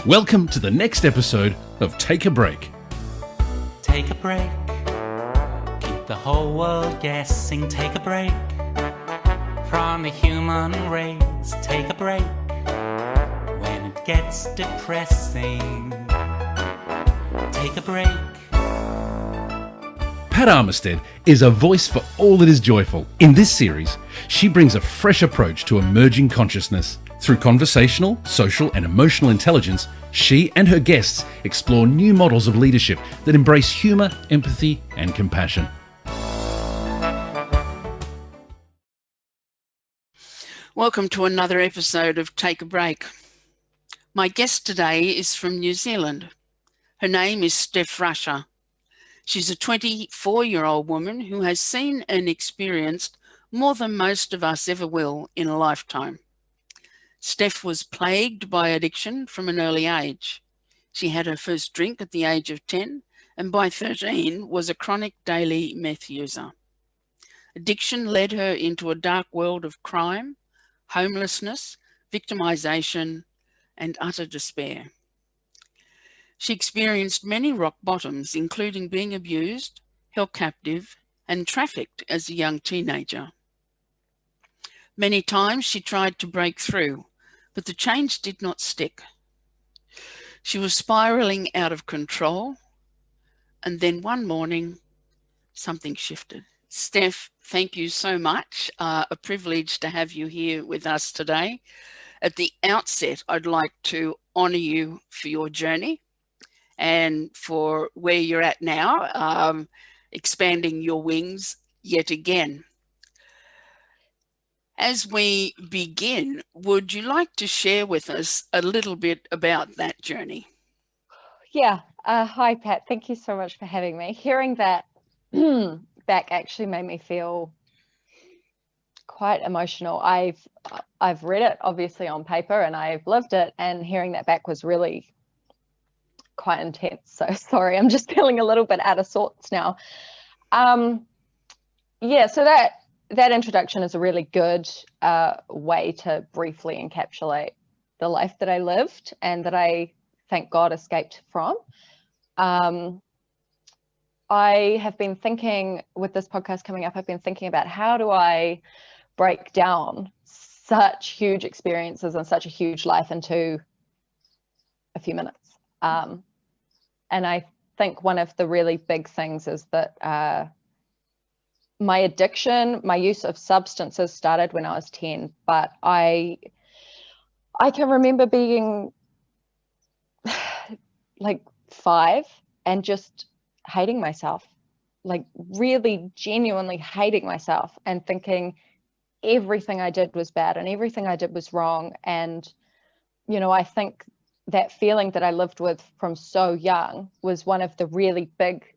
Welcome to the next episode of Take a Break. Take a break. Keep the whole world guessing. Take a break from the human race. Take a break when it gets depressing. Take a break. Pat Armistead is a voice for all that is joyful. In this series, she brings a fresh approach to emerging consciousness. Through conversational, social and emotional intelligence, she and her guests explore new models of leadership that embrace humour, empathy and compassion. Welcome to another episode of Take a Break. My guest today is from New Zealand. Her name is Steff Rusher. She's a 24-year-old woman who has seen and experienced more than most of us ever will in a lifetime. Steff was plagued by addiction from an early age. She had her first drink at the age of 10 and by 13 was a chronic daily meth user. Addiction led her into a dark world of crime, homelessness, victimisation and utter despair. She experienced many rock bottoms, including being abused, held captive and trafficked as a young teenager. Many times she tried to break through, but the change did not stick. She was spiralling out of control, and then one morning, something shifted. Steff, thank you so much. A privilege to have you here with us today. At the outset, I'd like to honour you for your journey and for where you're at now, expanding your wings yet again. As we begin, would you like to share with us a little bit about that journey? Yeah. Hi, Pat. Thank you so much for having me. Hearing that back actually made me feel quite emotional. I've read it obviously on paper and I've lived it, and hearing that back was really quite intense. So sorry, I'm just feeling a little bit out of sorts now. Yeah, so that introduction is a really good way to briefly encapsulate the life that I lived and that I, thank God, escaped from. I have been thinking, with this podcast coming up, I've been thinking about how do I break down such huge experiences and such a huge life into a few minutes. And I think one of the really big things is that my addiction, my use of substances started when I was 10, but I can remember being like 5 and just hating myself, like really genuinely hating myself and thinking everything I did was bad and everything I did was wrong. And, you know, I think that feeling that I lived with from so young was one of the really big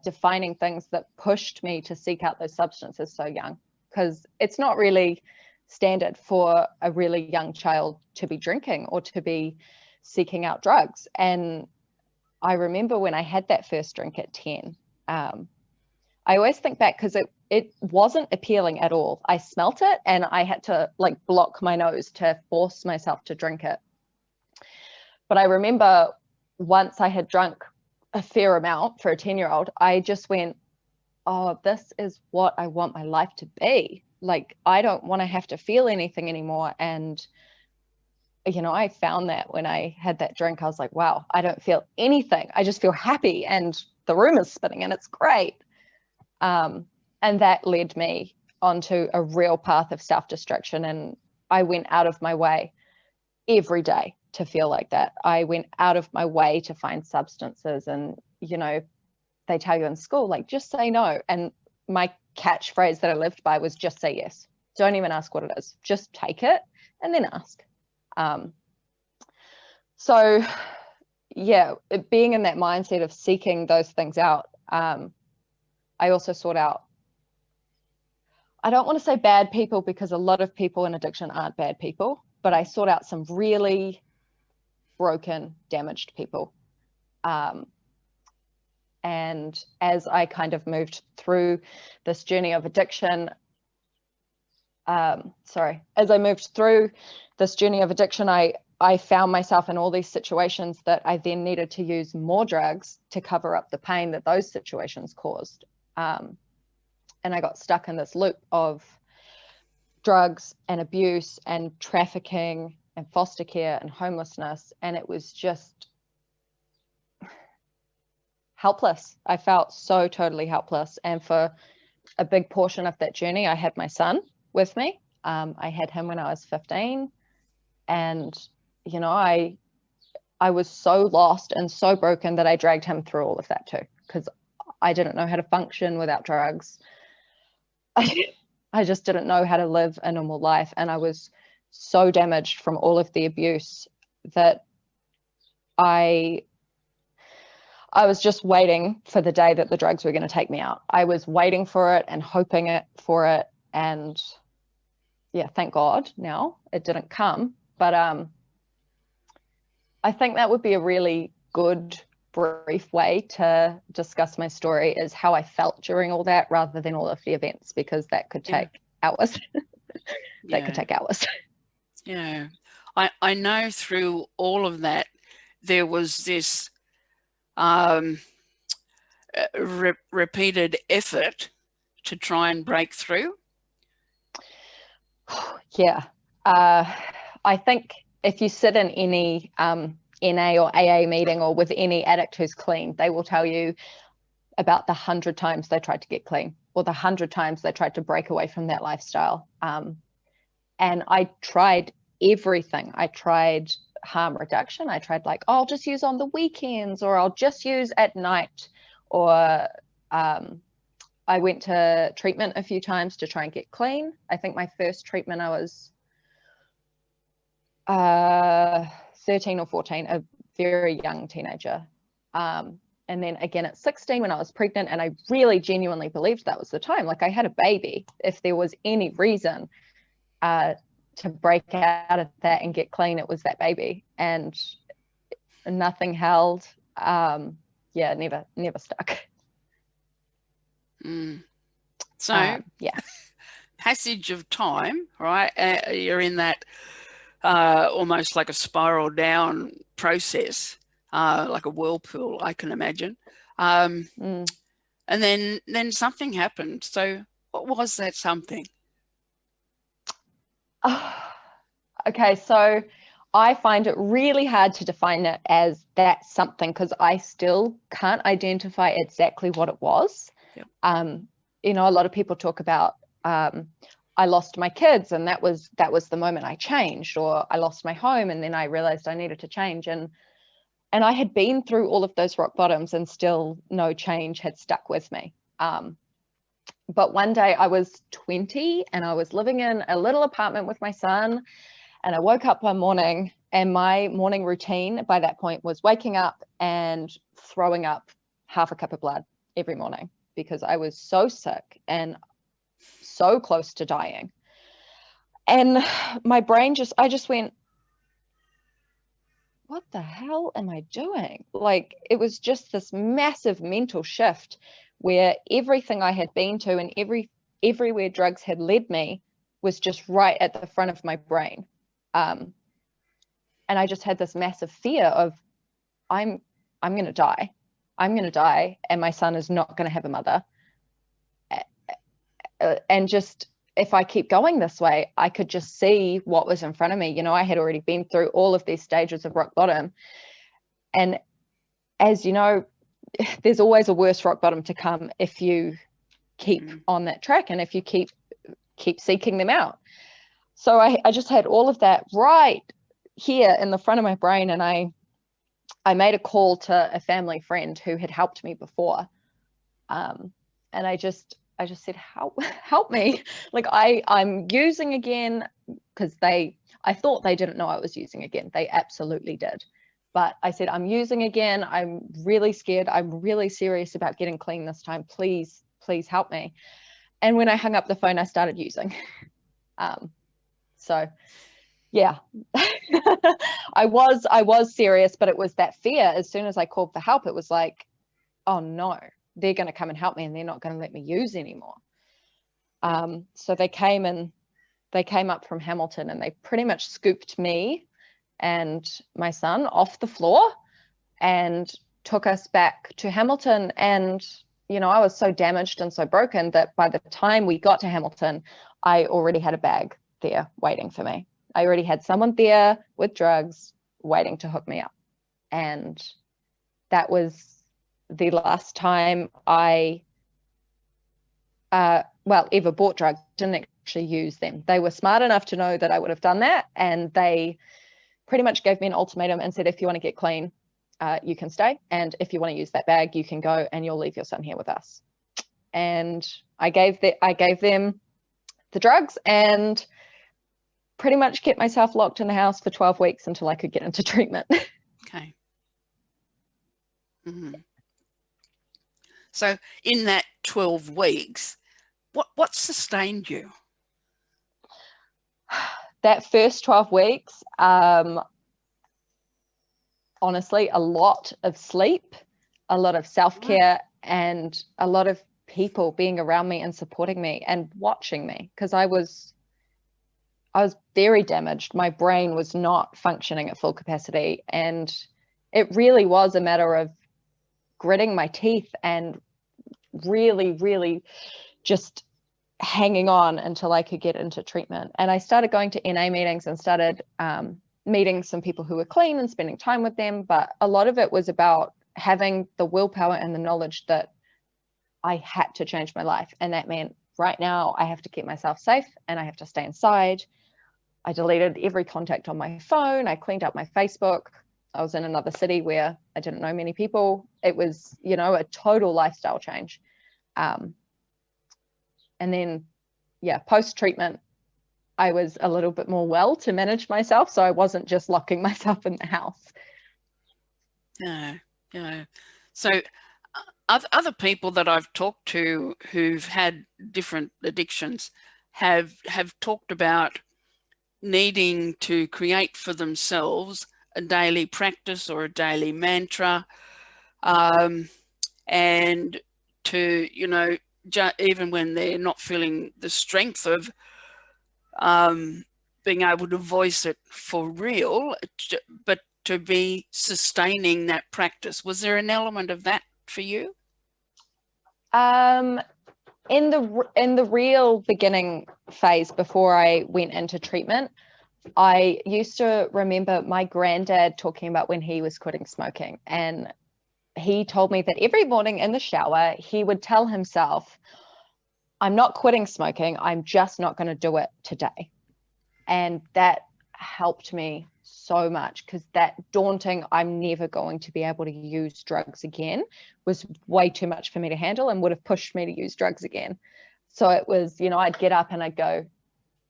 defining things that pushed me to seek out those substances so young, because it's not really standard for a really young child to be drinking or to be seeking out drugs. And I remember when I had that first drink at 10, I always think back because it wasn't appealing at all. I smelt it and I had to like block my nose to force myself to drink it. But I remember once I had drunk a fair amount for a 10-year-old, I just went, oh, this is what I want my life to be. Like, I don't want to have to feel anything anymore. And, you know, I found that when I had that drink, I was like, wow, I don't feel anything. I just feel happy and the room is spinning and it's great. And that led me onto a real path of self-destruction. And I went out of my way every day to feel like that. I went out of my way to find substances, and, you know, they tell you in school, like, just say no. And my catchphrase that I lived by was just say yes. Don't even ask what it is. Just take it and then ask. So yeah, being in that mindset of seeking those things out, I also sought out, I don't want to say bad people because a lot of people in addiction aren't bad people, but I sought out some really broken, damaged people. And as I kind of moved through this journey of addiction, I I found myself in all these situations that I then needed to use more drugs to cover up the pain that those situations caused. And I got stuck in this loop of drugs and abuse and trafficking and foster care and homelessness. And it was just helpless. I felt so totally helpless. And for a big portion of that journey, I had my son with me. I had him when I was 15. And, you know, I was so lost and so broken that I dragged him through all of that too, because I didn't know how to function without drugs. I just didn't know how to live a normal life. And I was so damaged from all of the abuse that I was just waiting for the day that the drugs were going to take me out. I was waiting for it and hoping for it. And yeah, thank God now it didn't come. But I think that would be a really good, brief way to discuss my story, is how I felt during all that, rather than all of the events, because that could take hours. That could take hours. Yeah. I know through all of that, there was this repeated effort to try and break through. Yeah. I think if you sit in any NA or AA meeting or with any addict who's clean, they will tell you about the 100 times they tried to get clean, or the 100 times they tried to break away from that lifestyle. And I tried everything. I tried harm reduction. I tried like, oh, I'll just use on the weekends, or I'll just use at night. Or I went to treatment a few times to try and get clean. I think my first treatment, I was 13 or 14, a very young teenager. And then again at 16 when I was pregnant, and I really genuinely believed that was the time. Like, I had a baby. If there was any reason to break out of that and get clean, it was that baby. And nothing held. Yeah, never stuck. So yeah. Passage of time, right? You're in that almost like a spiral down process, like a whirlpool, I can imagine. And then something happened. So what was that something? Okay, so I find it really hard to define it as that something, because I still can't identify exactly what it was. Yep. You know, a lot of people talk about I lost my kids, and that was the moment I changed, or I lost my home and then I realized I needed to change. And I had been through all of those rock bottoms and still no change had stuck with me. But one day I was 20 and I was living in a little apartment with my son, and I woke up one morning, and my morning routine by that point was waking up and throwing up half a cup of blood every morning, because I was so sick and so close to dying. And my brain I just went, what the hell am I doing? Like, it was just this massive mental shift where everything I had been to and everywhere drugs had led me was just right at the front of my brain. And I just had this massive fear of, I'm going to die. I'm going to die, and my son is not going to have a mother. And just, if I keep going this way, I could just see what was in front of me. You know, I had already been through all of these stages of rock bottom. And as you know, there's always a worse rock bottom to come if you keep on that track and if you keep seeking them out. So I just had all of that right here in the front of my brain. And I made a call to a family friend who had helped me before. And I just said, help me. Like, I'm using again, because I thought they didn't know I was using again. They absolutely did. But I said, I'm using again. I'm really scared. I'm really serious about getting clean this time. Please help me. And when I hung up the phone, I started using. So yeah, I was serious, but it was that fear. As soon as I called for help, it was like, oh no, they're going to come and help me, and they're not going to let me use anymore. So they came up from Hamilton, and they pretty much scooped me and my son off the floor and took us back to Hamilton. And, you know, I was so damaged and so broken that by the time we got to Hamilton, I already had a bag there waiting for me. I already had someone there with drugs waiting to hook me up. And that was the last time I, ever bought drugs. Didn't actually use them. They were smart enough to know that I would have done that. And they pretty much gave me an ultimatum and said, if you want to get clean, you can stay. And if you want to use that bag, you can go, and you'll leave your son here with us. And I gave them the drugs and pretty much kept myself locked in the house for 12 weeks until I could get into treatment. Okay. Mm-hmm. So in that 12 weeks, what sustained you? That first 12 weeks, honestly, a lot of sleep, a lot of self-care, and a lot of people being around me and supporting me and watching me, because I was very damaged. My brain was not functioning at full capacity, and it really was a matter of gritting my teeth and really, really just hanging on until I could get into treatment. And I started going to NA meetings and started meeting some people who were clean and spending time with them. But a lot of it was about having the willpower and the knowledge that I had to change my life. And that meant right now I have to keep myself safe and I have to stay inside. I deleted every contact on my phone. I cleaned up my Facebook. I was in another city where I didn't know many people. It was, you know, a total lifestyle change. And then, yeah, post-treatment, I was a little bit more well to manage myself. So I wasn't just locking myself in the house. No. So other people that I've talked to who've had different addictions have talked about needing to create for themselves a daily practice or a daily mantra, and to, you know, even when they're not feeling the strength of being able to voice it for real, but to be sustaining that practice. Was there an element of that for you? In the real beginning phase before I went into treatment, I used to remember my granddad talking about when he was quitting smoking, and he told me that every morning in the shower, he would tell himself, I'm not quitting smoking, I'm just not going to do it today. And that helped me so much, because that daunting, I'm never going to be able to use drugs again, was way too much for me to handle and would have pushed me to use drugs again. So it was, you know, I'd get up and I'd go,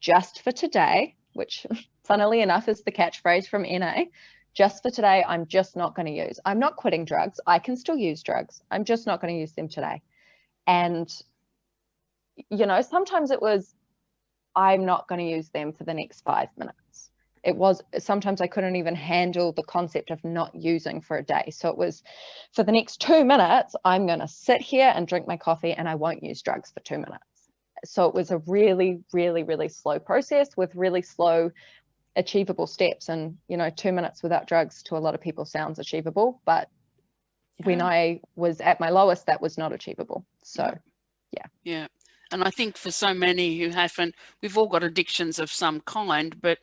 just for today, which funnily enough is the catchphrase from NA. Just for today, I'm just not going to use. I'm not quitting drugs. I can still use drugs. I'm just not going to use them today. And, you know, sometimes it was, I'm not going to use them for the next 5 minutes. It was, sometimes I couldn't even handle the concept of not using for a day. So it was, for the next 2 minutes, I'm going to sit here and drink my coffee and I won't use drugs for 2 minutes. So it was a really, really, really slow process with really slow achievable steps. And, you know, 2 minutes without drugs to a lot of people sounds achievable, but when I was at my lowest, that was not achievable. So yeah. And I think for so many who haven't, we've all got addictions of some kind, but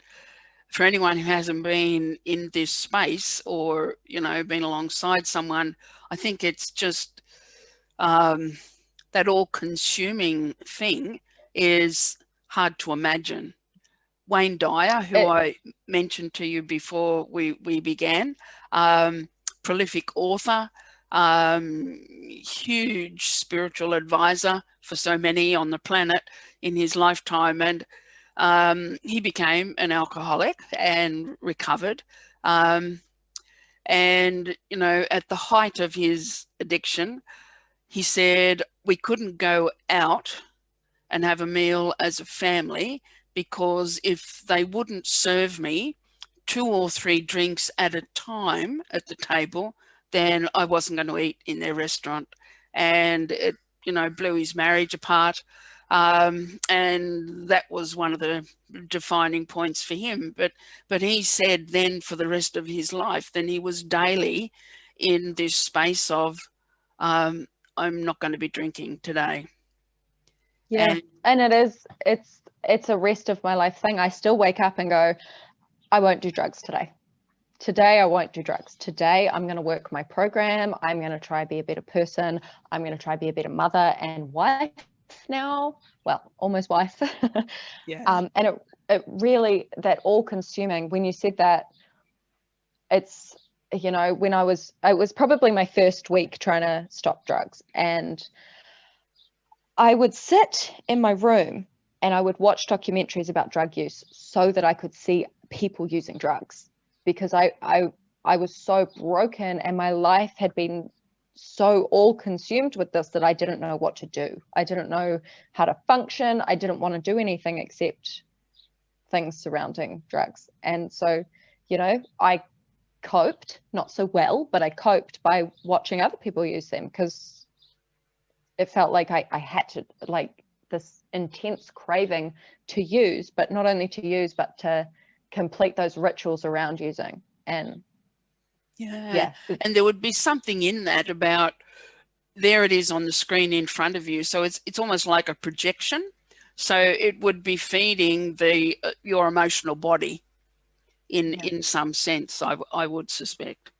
for anyone who hasn't been in this space or, you know, been alongside someone, I think it's just that all-consuming thing is hard to imagine. Wayne Dyer, who I mentioned to you before we began, prolific author, huge spiritual advisor for so many on the planet in his lifetime, and he became an alcoholic and recovered. And, you know, at the height of his addiction, he said we couldn't go out and have a meal as a family because if they wouldn't serve me 2 or 3 drinks at a time at the table, then I wasn't going to eat in their restaurant. And it, you know, blew his marriage apart. And that was one of the defining points for him. But he said then for the rest of his life, then he was daily in this space of, I'm not going to be drinking today. Yeah. And it's a rest of my life thing. I still wake up and go, I won't do drugs today. Today I won't do drugs. Today I'm going to work my program. I'm going to try be a better person. I'm going to try be a better mother and wife now. Well, almost wife. Yeah. And it really, that all consuming, when you said that, it's, you know, when it was probably my first week trying to stop drugs, and I would sit in my room and I would watch documentaries about drug use so that I could see people using drugs, because I was so broken and my life had been so all consumed with this that I didn't know what to do. I didn't know how to function. I didn't want to do anything except things surrounding drugs. And so, you know, I coped, not so well, but I coped by watching other people use them, because it felt like I had to, like, this intense craving to use, but not only to use, but to complete those rituals around using. And yeah. And there would be something in that about, there it is on the screen in front of you. So it's almost like a projection. So it would be feeding your emotional body in some sense, I would suspect.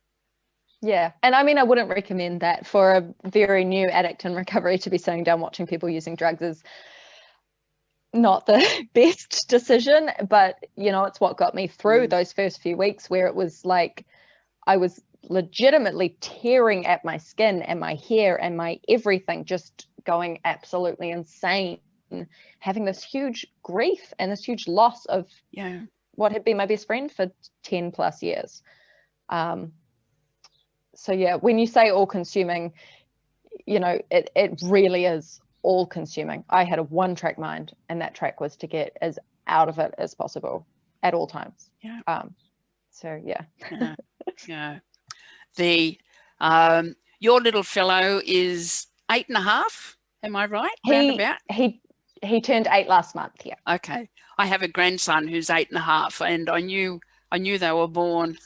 Yeah. And I mean, I wouldn't recommend that for a very new addict in recovery to be sitting down watching people using drugs is not the best decision, but you know, it's what got me through those first few weeks, where it was like I was legitimately tearing at my skin and my hair and my everything, just going absolutely insane, having this huge grief and this huge loss of what had been my best friend for 10 plus years. So yeah, when you say all consuming, you know, it really is all consuming. I had a one-track mind, and that track was to get as out of it as possible at all times. So yeah. Yeah. The your little fellow is 8.5, am I right? Roundabout? He turned 8 last month. Yeah. Okay. I have a grandson who's 8.5, and I knew they were born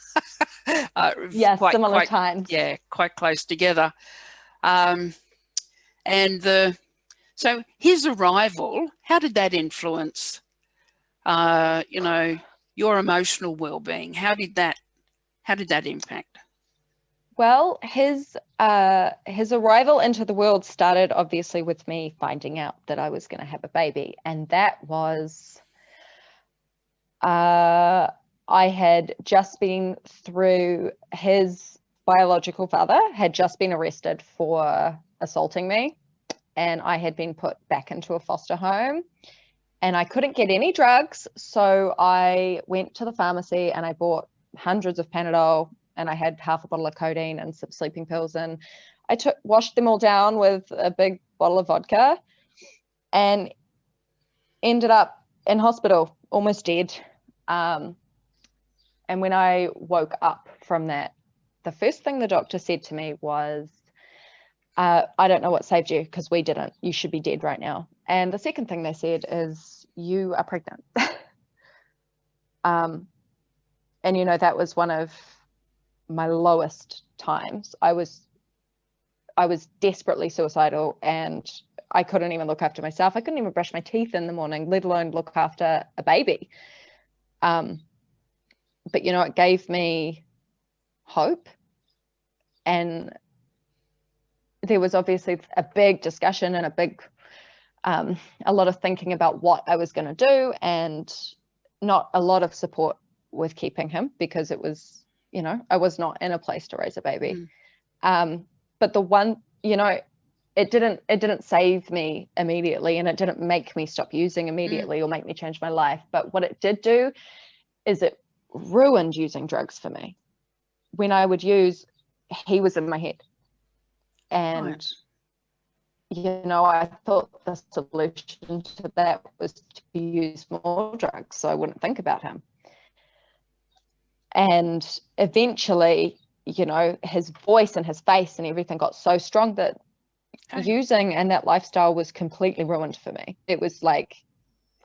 similar times. Yeah, quite close together. So his arrival, how did that influence you know, your emotional well-being? How did that impact? Well, his arrival into the world started obviously with me finding out that I was going to have a baby, and that was I had just been through, his biological father had just been arrested for assaulting me, and I had been put back into a foster home, and I couldn't get any drugs, so I went to the pharmacy and I bought hundreds of Panadol, and I had half a bottle of codeine and some sleeping pills, and I washed them all down with a big bottle of vodka and ended up in hospital, almost dead. And when I woke up from that, the first thing the doctor said to me was, I don't know what saved you, because we didn't. You should be dead right now. And the second thing they said is, you are pregnant. And, you know, that was one of my lowest times. I was desperately suicidal, and I couldn't even look after myself. I couldn't even brush my teeth in the morning, let alone look after a baby. But, you know, it gave me hope. And there was obviously a big discussion and a lot of thinking about what I was going to do, and not a lot of support with keeping him, because it was, you know, I was not in a place to raise a baby. But the one, you know, it didn't save me immediately, and it didn't make me stop using immediately or make me change my life. But what it did do is it ruined using drugs for me. When I would use, he was in my head. And, you know, I thought the solution to that was to use more drugs so I wouldn't think about him. And eventually, you know, his voice and his face and everything got so strong that using, and that lifestyle was completely ruined for me. It was like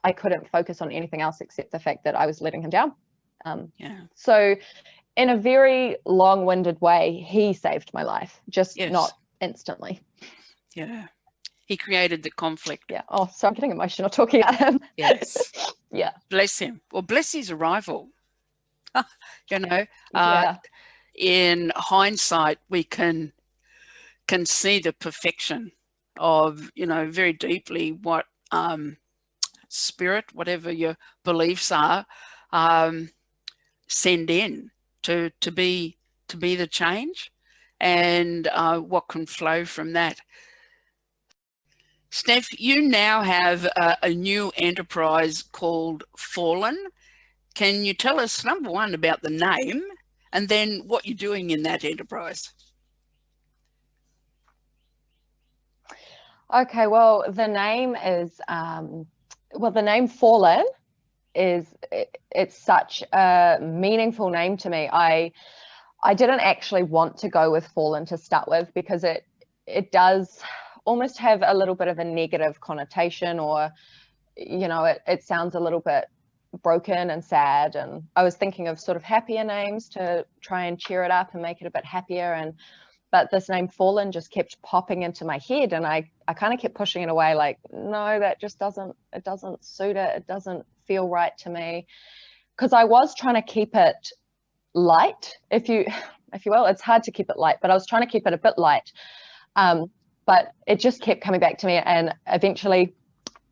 I couldn't focus on anything else except the fact that I was letting him down. So in a very long-winded way, he saved my life, just not instantly. Yeah. He created the conflict. Yeah. Oh, so I'm getting emotional talking about him. Yes. Yeah. Bless him. Well, bless his arrival. You know, in hindsight, we can see the perfection of, you know, very deeply what spirit, whatever your beliefs are, send in to be the change, and what can flow from that. Steff, you now have a new enterprise called Fallen. Can you tell us, number one, about the name, and then what you're doing in that enterprise? Okay, well, the name is, the name Fallen it's such a meaningful name to me. I didn't actually want to go with Fallen to start with, because it does almost have a little bit of a negative connotation, or, you know, it sounds a little bit broken and sad. And I was thinking of sort of happier names to try and cheer it up and make it a bit happier. But this name Fallen just kept popping into my head, and I kind of kept pushing it away, like, no, that just doesn't suit it. It doesn't feel right to me. Because I was trying to keep it light, if you will. It's hard to keep it light, but I was trying to keep it a bit light. But it just kept coming back to me, and eventually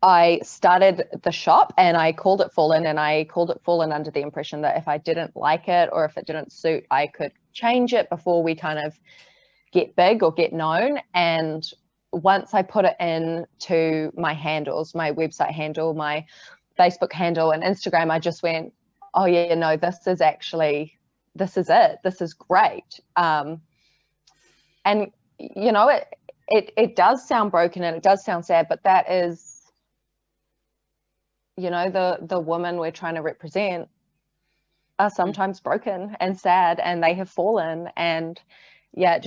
I started the shop and I called it Fallen, and I called it Fallen under the impression that if I didn't like it or if it didn't suit, I could change it before we kind of get big or get known. And once I put it into my handles, my website handle, my Facebook handle and Instagram, I just went, oh yeah, no, this is it. This is great. And, you know, it does sound broken and it does sound sad, but that is, you know, the women we're trying to represent are sometimes broken and sad, and they have fallen. And yeah,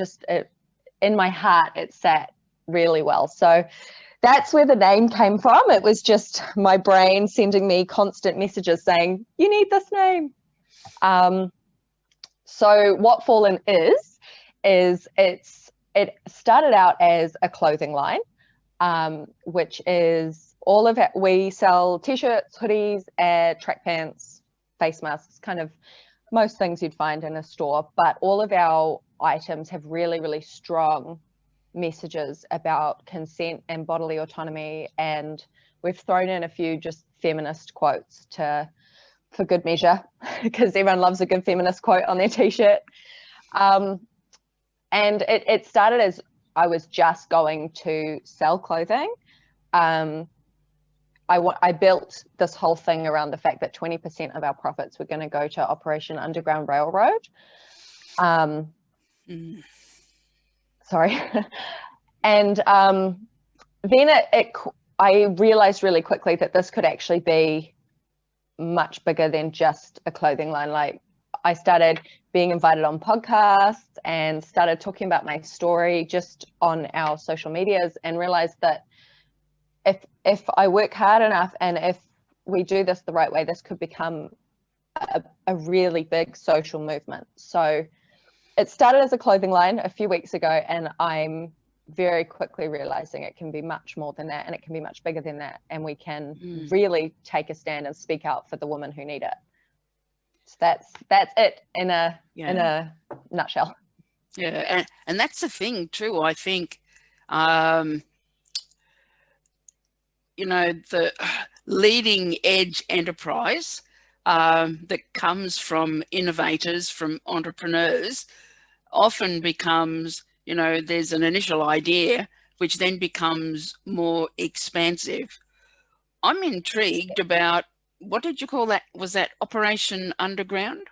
in my heart, it sat really well. So that's where the name came from. It was just my brain sending me constant messages saying, you need this name. So what Fallen is it started out as a clothing line, which is all of it. We sell t-shirts, hoodies, track pants, face masks, kind of most things you'd find in a store. But all of our items have really, really strong messages about consent and bodily autonomy. And we've thrown in a few just feminist quotes for good measure, because everyone loves a good feminist quote on their t-shirt. And it started as I was just going to sell clothing. I built this whole thing around the fact that 20% of our profits were going to go to Operation Underground Railroad. Sorry. And then I realized really quickly that this could actually be much bigger than just a clothing line. Like, I started being invited on podcasts and started talking about my story just on our social medias, and realized that if I work hard enough and if we do this the right way, this could become a really big social movement. So it started as a clothing line a few weeks ago, and I'm very quickly realizing it can be much more than that, and it can be much bigger than that, and we can really take a stand and speak out for the women who need it. So that's it in a nutshell. Yeah, and that's the thing too. I think, you know, the leading edge enterprise that comes from innovators, from entrepreneurs, often becomes, you know, there's an initial idea which then becomes more expansive. I'm intrigued about, what did you call that? Was that Operation Underground?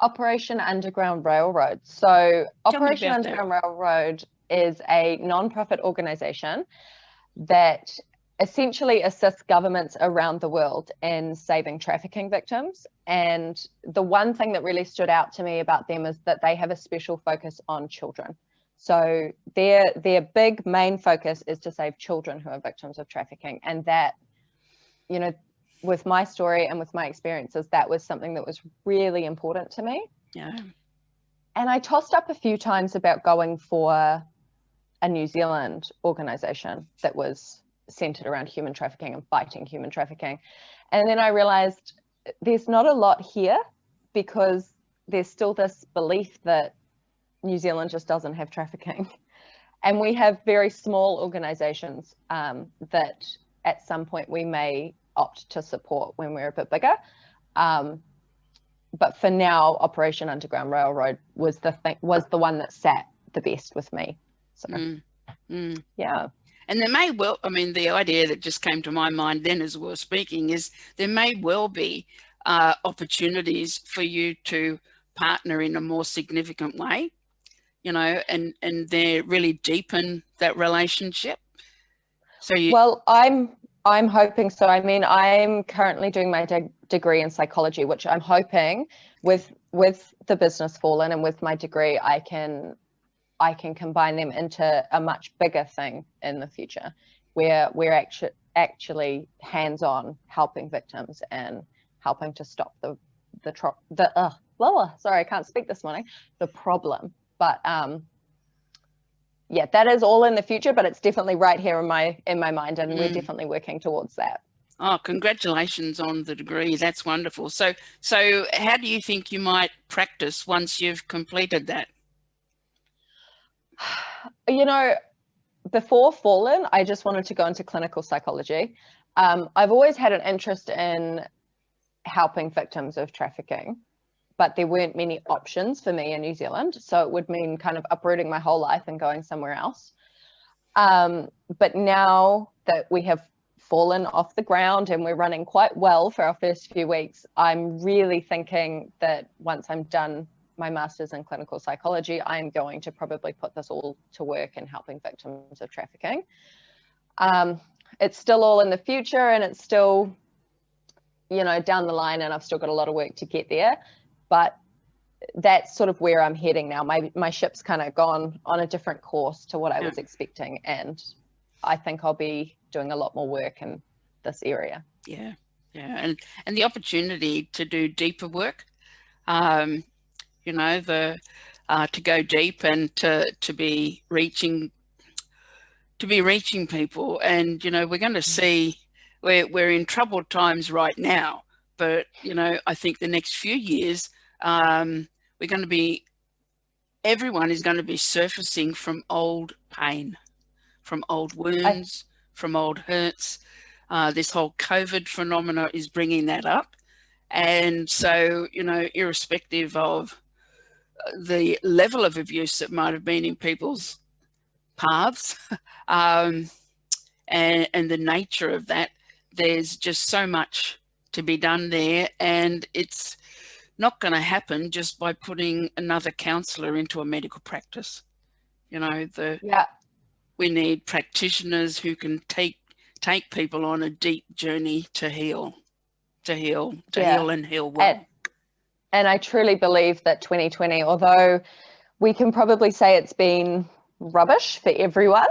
Operation Underground Railroad. So Operation Underground Railroad is a non-profit organization that essentially assists governments around the world in saving trafficking victims. And the one thing that really stood out to me about them is that they have a special focus on children. So their big main focus is to save children who are victims of trafficking. And that, you know, with my story and with my experiences, that was something that was really important to me. Yeah. And I tossed up a few times about going for a New Zealand organization that was centered around human trafficking and fighting human trafficking. And then I realized there's not a lot here, because there's still this belief that New Zealand just doesn't have trafficking. And we have very small organizations that at some point we may opt to support when we're a bit bigger. But for now, Operation Underground Railroad was the one that sat the best with me. So, yeah. And there may well, I mean, the idea that just came to my mind then as we were speaking is there may well be opportunities for you to partner in a more significant way, you know, and they really deepen that relationship. So well, I'm hoping so. I mean, I'm currently doing my degree in psychology, which I'm hoping with the business Fallen and with my degree, I can combine them into a much bigger thing in the future, where we're actually hands-on helping victims and helping to stop sorry, I can't speak this morning, the problem. But yeah, that is all in the future, but it's definitely right here in my mind, and we're definitely working towards that. Oh, congratulations on the degree. That's wonderful. So how do you think you might practice once you've completed that? You know, before Fallen, I just wanted to go into clinical psychology. I've always had an interest in helping victims of trafficking, but there weren't many options for me in New Zealand. So it would mean kind of uprooting my whole life and going somewhere else. But now that we have fallen off the ground and we're running quite well for our first few weeks, I'm really thinking that once I'm done my master's in clinical psychology, I'm going to probably put this all to work in helping victims of trafficking. It's still all in the future, and it's still, you know, down the line, and I've still got a lot of work to get there, but that's sort of where I'm heading now. My ship's kind of gone on a different course to what I was expecting, and I think I'll be doing a lot more work in this area. Yeah, and the opportunity to do deeper work, you know, to go deep and to be reaching people. And you know, we're going to see, we're in troubled times right now, but you know, I think the next few years we're going to be, everyone is going to be surfacing from old pain, from old wounds, from old hurts. This whole COVID phenomena is bringing that up. And so, you know, irrespective of the level of abuse that might have been in people's paths and the nature of that, there's just so much to be done there. And it's not going to happen just by putting another counsellor into a medical practice. You know, we need practitioners who can take people on a deep journey to heal and heal well. And I truly believe that 2020, although we can probably say it's been rubbish for everyone,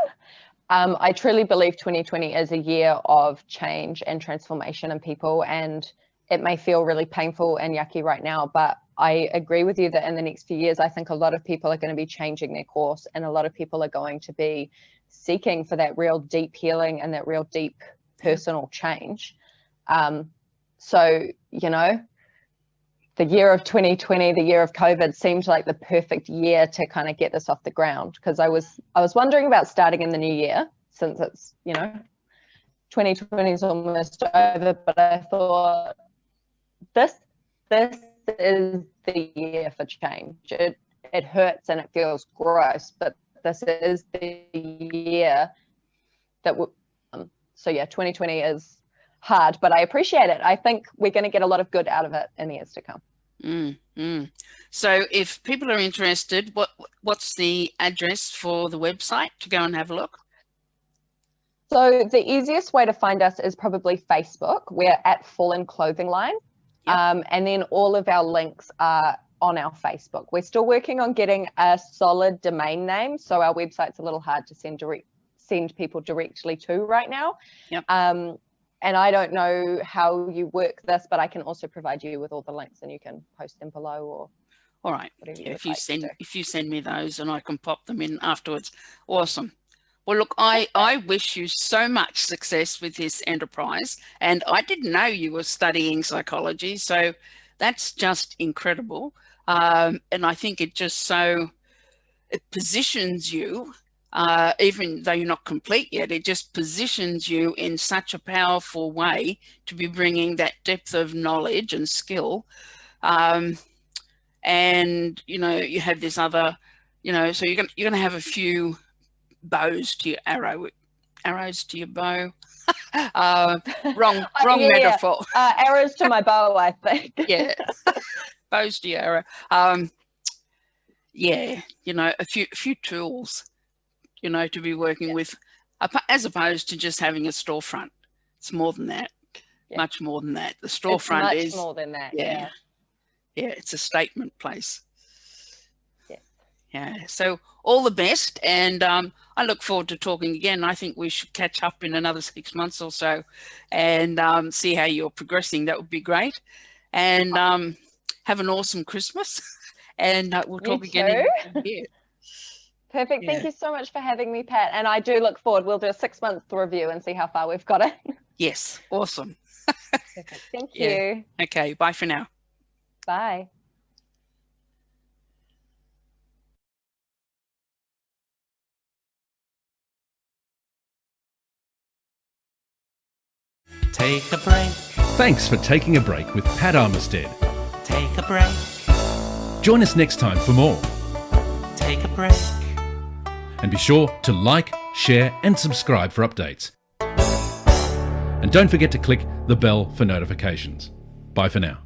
I truly believe 2020 is a year of change and transformation in people. And it may feel really painful and yucky right now, but I agree with you that in the next few years, I think a lot of people are going to be changing their course, and a lot of people are going to be seeking for that real deep healing and that real deep personal change. So, you know, the year of 2020, the year of COVID, seemed like the perfect year to kind of get this off the ground, because I was wondering about starting in the new year, since it's, you know, 2020 is almost over, but I thought this is the year for change. It hurts and it feels gross, but this is the year that so yeah, 2020 is hard, but I appreciate it. I think we're going to get a lot of good out of it in the years to come. So if people are interested, what's the address for the website to go and have a look? So the easiest way to find us is probably Facebook. We're at Fallen Clothing Line. And then all of our links are on our Facebook. We're still working on getting a solid domain name, so our website's a little hard to send people directly to right now. Yep. And I don't know how you work this, but I can also provide you with all the links, and you can post them below, or all right. whatever Yeah, you if you like send if you send me those and I can pop them in afterwards. Awesome. Well, look, I wish you so much success with this enterprise, and I didn't know you were studying psychology, so that's just incredible. And I think it positions you, even though you're not complete yet, it just positions you in such a powerful way to be bringing that depth of knowledge and skill. And, you know, you have this other, you know, so you're going to have a few bows to your arrows to your bow. Wrong metaphor. Arrows to my bow, I think. Yeah. Bows to your arrow. Yeah, you know, a few tools, you know, to be working with, as opposed to just having a storefront. It's more than that. Much more than that. The storefront is much more than that. Yeah, it's a statement place. Yeah, so all the best, and I look forward to talking again. I think we should catch up in another 6 months or so and see how you're progressing. That would be great. And have an awesome Christmas, and we'll talk again in a year. Perfect. Yeah. Thank you so much for having me, Pat. And I do look forward. We'll do a 6-month review and see how far we've got it. Yes, awesome. Perfect. Thank you. Okay, bye for now. Bye. Take a break. Thanks for taking a break with Pat Armistead. Take a break. Join us next time for more. Take a break. And be sure to like, share and subscribe for updates. And don't forget to click the bell for notifications. Bye for now.